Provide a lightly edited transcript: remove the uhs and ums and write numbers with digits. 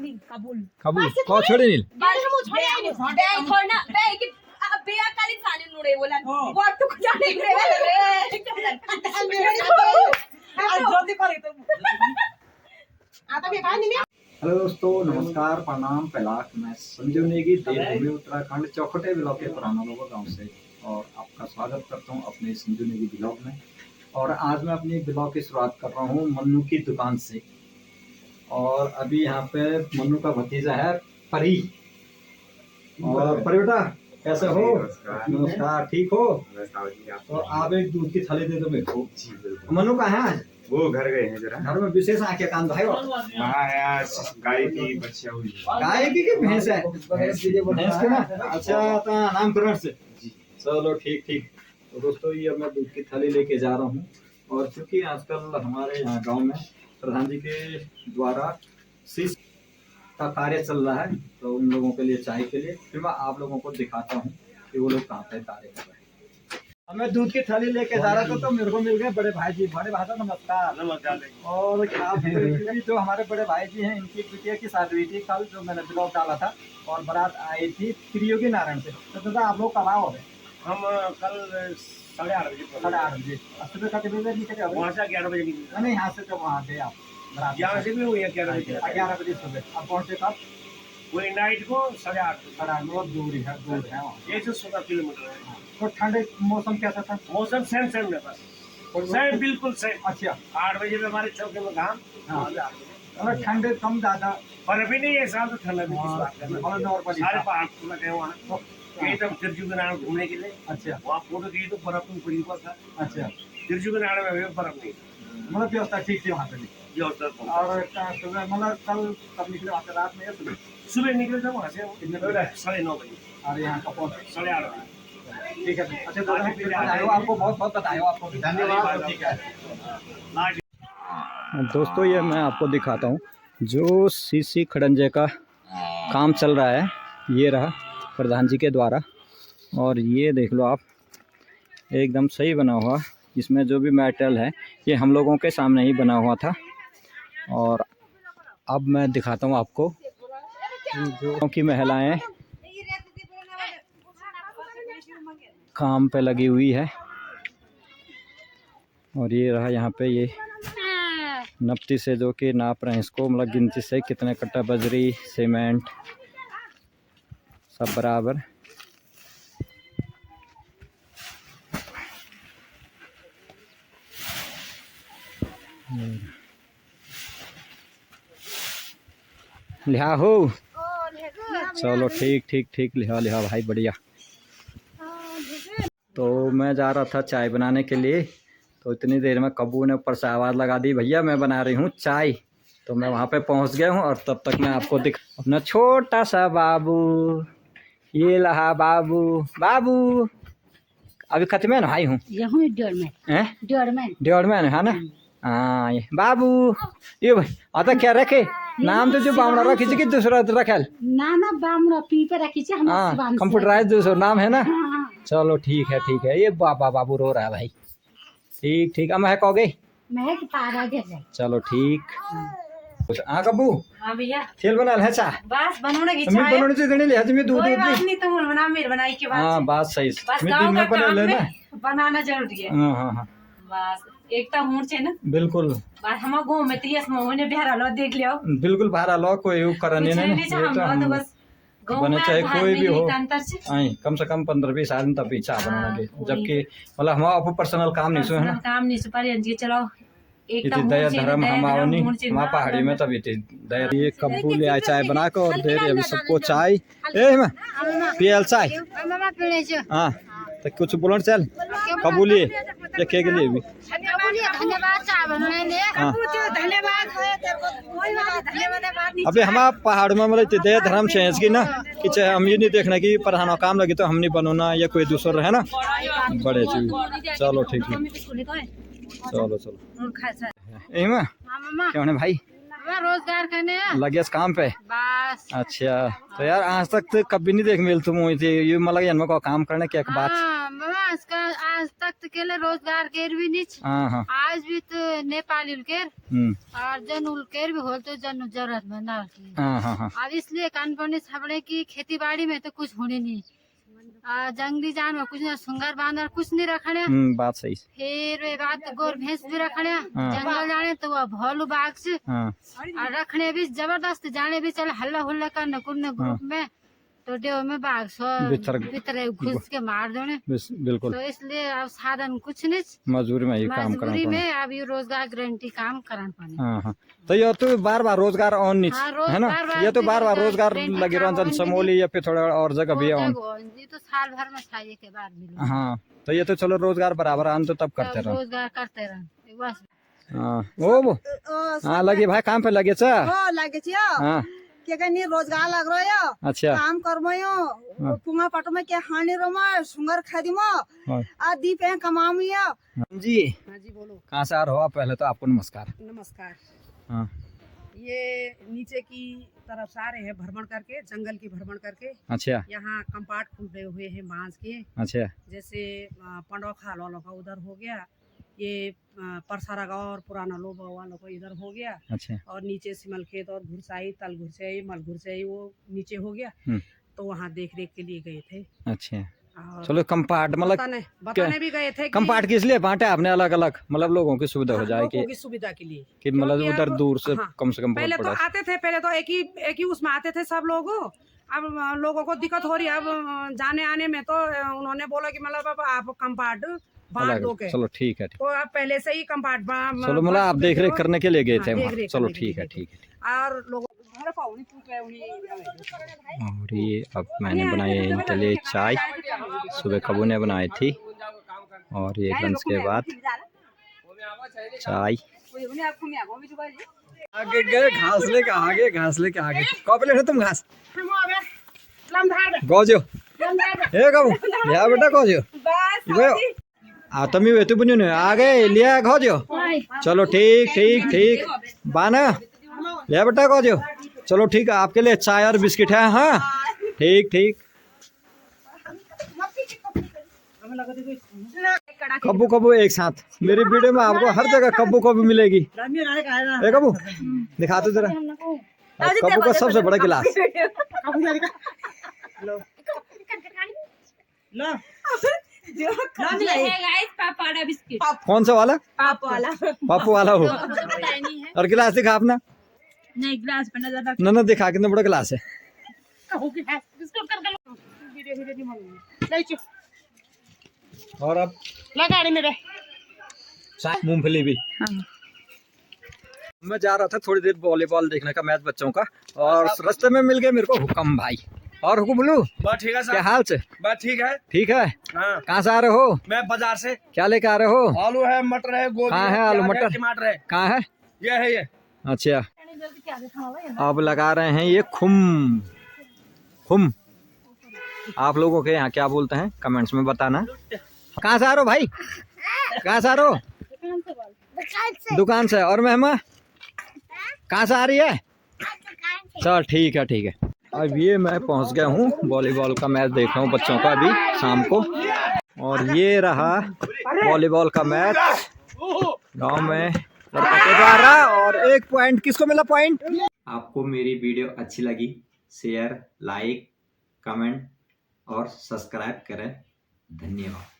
कबूल कबूल को छोड़े नील छोड़ना बिया काली सानी नुड़े बोला गोट टुक जाने रे जल्दी करे तो आता भी पानी नहीं। हेलो दोस्तों, नमस्कार, प्रणाम, पैलाक। मैं संजू नेगी, देवभूमि उत्तराखंड चौखटे ब्लॉक के पुराना लोगों गांव से, और आपका स्वागत करता हूं अपने संजू नेगी ब्लॉग में। और आज मैं अपनी ब्लॉग की शुरुआत कर रहा हूं मन्नू की दुकान से। और अभी यहाँ पे मन्नू का भतीजा है परी। और परी बेटा कैसे हो? नमस्कार, ठीक हो? तो आप एक दूध की थाली दे दो मेरे को। मन्नू कहाँ है आज? वो घर गए हैं जरा। घर में विशेष आके काम भाई यार गाय की बच्चियां हुई है। गाय की भैंस है? भैंस की ना। अच्छा, तो नामकरण से। चलो ठीक ठीक। तो दोस्तों, ये मैं दूध की थाली लेके जा रहा हूँ। और क्योंकि आजकल हमारे यहाँ गांव में प्रधान जी के द्वारा शीश का कार्य चल रहा है, तो उन लोगों के लिए, चाय के लिए फिर मैं आप लोगों को दिखाता हूँ कि वो लोग कहाँ पे कार्य कर रहे हैं। अब मैं दूध की थाली लेके जा रहा था तो मेरे को मिल गए बड़े भाई जी। बड़े भाई साहब नमस्कार। और आप जो हमारे बड़े भाई जी हैं, इनकी बिटिया की शादी हुई थी कल, जो मैंने ब्लॉग डाला था, और बारात आई थी त्रियोगी नारायण से। तो दादा आप लोग कब आओगे? हम कल 8:30 बजे। 8:30 बजे। सुबह का कितने बजे निकले? वहाँ से 11 बजे निकले। नहीं, यहाँ से तो वहाँ थे आप बारात? यहाँ से भी हुई है 11 बजे। 11 बजे सुबह। अब पहुँचे कब? वही नाइट को 8:30। 8:30 बहुत दूर है वहाँ। 116 किलोमीटर है। तो ठंडे मौसम कैसा था? मौसम सेम है बस, सेम बिल्कुल सेम। अच्छा, 8 बजे में हमारे चौके में काम। और ठंडे कम ज्यादा? बर्फ भी नहीं है साल तो ठंडा भी किस बात करना। सारे पहाड़ खुला गए वहाँ एकदम तिरछू के नारायण घूमने के लिए। अच्छा, वहाँ फोटो की तो बर्फ ऊपर ऊपर था। अच्छा, तिरछू के नारायण में बर्फ नहीं, मतलब व्यवस्था ठीक थी वहाँ पे भी। व्यवस्था। और सुबह मतलब कल कब निकले वहाँ से? रात में या सुबह? सुबह निकले थे वहाँ से। कितने बजे? 9:30 बजे। और यहाँ का पहुँचे 8:30 बजे। ठीक है। अच्छा, बताओ आपको, बहुत बहुत बताओ आपको, धन्यवाद। ठीक है दोस्तों, ये मैं आपको दिखाता हूँ जो सीसी खड़ंजे का काम चल रहा है। ये रहा प्रधान जी के द्वारा, और ये देख लो आप, एकदम सही बना हुआ। इसमें जो भी मेटेरियल है ये हम लोगों के सामने ही बना हुआ था। और अब मैं दिखाता हूँ आपको जो की महिलाएं काम पे लगी हुई है। और ये रहा यहाँ पे, ये नपती से जो कि नाप रहे हैं इसको, मतलब गिनती से कितने कट्टा बजरी, सीमेंट सब बराबर। लिहा हो? चलो ठीक ठीक ठीक, लिहा लिहा भाई, बढ़िया। तो मैं जा रहा था चाय बनाने के लिए, तो इतनी देर में कब्बू ने ऊपर से आवाज़ लगा दी, भैया मैं बना रही हूँ चाय। तो मैं वहाँ पे पहुँच गया हूँ, और तब तक मैं आपको अपना छोटा सा बाबू, ये रहा बाबू। बाबू अभी खत्म ना भाई हूँ, डेढ़ में है ना? हाँ, ये बाबू, ये भाई आता क्या रखे नाम? तो जो बामड़ा रखी कि दूसरा रखल ना बामड़ा पी पे रखी छे। हाँ, कंप्यूटराइज दूसरा नाम है ना? चलो ठीक है ठीक है। ये बाबा बाबू रो रहा है भाई। ठीक ठीक। अब मैं कहोगे? चलो ठीक। हाँ कब्बू, हाँ भैया, खेल बना है चा? बस बनाने की चाय बनाने से देने ले आज में दूध नहीं तो बना, मेरे बनाई के बाद। हाँ बात सही। बस गांव का काम में बनाना जरूरी है। हाँ हाँ हाँ, बस एकता होड़ छे ना। बिल्कुल। बस हम गांव में तियस में होने बिहार लो देख लियो। बिल्कुल बाहर लो, कोई करने नहीं। हम तो बस बने चाहे कोई भी हो, कम से कम 15-20 आदमी तब चाय बनाना के। जबकि मतलब हमारा पर्सनल काम नहीं सो है ना, काम नहीं सो पर चलो एक दया धर्म हमारी हमारा पहाड़ी में तभी थी दया। ये कब्बू ले आए चाय बना कर और दे रहे अभी सबको चाय। ए पियल चाय। हाँ तो कुछ बोलो चल कब्बू लिए के लिए भी अभी हमारा पहाड़ में मतलब दया धर्म से की ना, कि चाहे हम ये नहीं देखना कि प्रधान काम लगी तो हम नहीं बनोना या कोई दूसरा है ना, बड़े चीज। चलो ठीक है, चलो चलो। क्या होने भाई? रोजगार करने लगे काम पे बस। अच्छा, तो यार आज तक तो कभी नहीं देख मिल तुम हुई थी ये मतलब जन्म को काम करने की एक बात। आज तक तो केले रोजगार केर भी नहीं हाँ हाँ आज भी तो नेपाली केर और जन केर भी हो तो जन जरूरतमंद की हाँ हाँ हाँ अब इसलिए कानपुर छपड़े की खेती बाड़ी में तो कुछ होने नहीं जंगली जानवर कुछ ना सुंगर बांदर कुछ नहीं रखने बात सही फिर वे बात गोर भैंस भी रखने जंगल जाने तो वह भोलू बाघ से और रखने भी जबरदस्त जाने भी चले हल्ला हुल्ला करने कुरने ग्रुप में तो डेव में बाघ भीतर घुस के मार देने बिल्कुल तो इसलिए अब साधन कुछ नहीं मजबूरी में ये काम करना मजबूरी में अब ये रोजगार गारंटी काम करना पड़े हाँ तो ये तो बार बार रोजगार ऑन नहीं है ना ये तो बार बार रोजगार लगे रहा समोली या फिर थोड़ा और जगह भी ऑन ये तो साल भर में चाहिए के बाद मिले हाँ तो ये तो चलो रोजगार बराबर आन तो तब करते रहो रोजगार करते रहे बस हाँ वो हाँ लगे भाई काम पे लगे हाँ के कनी रोजगार लग रहा है अच्छा काम करमयो पुंगा पटो में के हानि रोमा सुंगर खादिमो आ दीप है कमामिया जी हां जी बोलो कहाँ से आ रहे हो आप पहले तो आपको नमस्कार नमस्कार हाँ ये नीचे की तरफ से आ रहे हैं भ्रमण करके जंगल की भ्रमण करके अच्छा यहाँ कंपार्ट खुले हुए हैं बांस के अच्छा जैसे पंडौखा वालों का उधर हो गया ये परसारा गाँव और पुराना लोबा वालों को इधर हो गया अच्छा और नीचे सिमल खेत और घुरसाई तल घुरसाई मल घुरसाई वो नीचे हो गया तो वहाँ देख रेख के लिए गए थे अच्छा चलो कंपार्ट मतलब बताने भी गए थे कंपार्ट किस लिए बांटे आपने अलग अलग मतलब लोगों की सुविधा हो जाए की सुविधा के लिए कि मतलब उधर दूर से कम से कम पहले तो आते थे पहले तो एक ही उसमें आते थे सब लोग अब लोगों को दिक्कत हो रही है अब जाने आने में तो उन्होंने बोला कि मतलब अब आप कंपार्ट बांट दो के चलो ठीक है तो आप पहले से ही कंपार्ट चलो मतलब आप देख रेख करने के लिए गए थे वहाँ चलो ठीक है और लोगों और ये अब मैंने बनाई है इनके लिए चाय सुबह कबू ने बनाई थी और ये लंच के बाद चाय आगे गए घास लेके आगे कब ले तुम घास गोजो ए कबू या बेटा गोजो तमी वे तो बुनियो आगे लिया गोजो चलो ठीक बाना लिया बेटा गोजो चलो ठीक है आपके लिए चाय और बिस्किट है हाँ ठीक कब्बू एक साथ मेरी वीडियो में आपको हर जगह कब्बू मिलेगी ए कब्बू दिखाते जरा कब्बू का सबसे बड़ा गिलास कौन सा वाला पापू वाला हो और गिलास दिखा अपना नहीं गिलास पे नजर रख ना दिखा कितना बड़ा गिलास है और अब लगा में मूंगफली भी मैं जा रहा था थोड़ी देर वॉलीबॉल देखने का मैच बच्चों का और रास्ते में मिल गए मेरे को हुक्म भाई और हुक्म बोलू ठीक है सर क्या हाल से बस ठीक है हाँ। कहाँ से आ रहे हो मैं बाजार से क्या लेके आ रहे हो आलू है मटर है गोभी कहाँ है आलू मटर टमाटर है कहाँ है ये अच्छा अब लगा रहे हैं ये खुम आप लोगों के यहाँ क्या बोलते हैं कमेंट्स में बताना कहाँ से आ रहे हो भाई कहाँ से आ रहे हो दुकान से और मेहमा कहाँ से आ रही है चल ठीक है अब ये मैं पहुंच गया हूँ वॉलीबॉल का मैच देख रहा हूँ बच्चों का अभी शाम को और ये रहा वॉलीबॉल का मैच गांव में लड़कों के द्वारा और 1 पॉइंट किसको मिला पॉइंट। आपको मेरी वीडियो अच्छी लगी शेयर लाइक कमेंट और सब्सक्राइब करें धन्यवाद।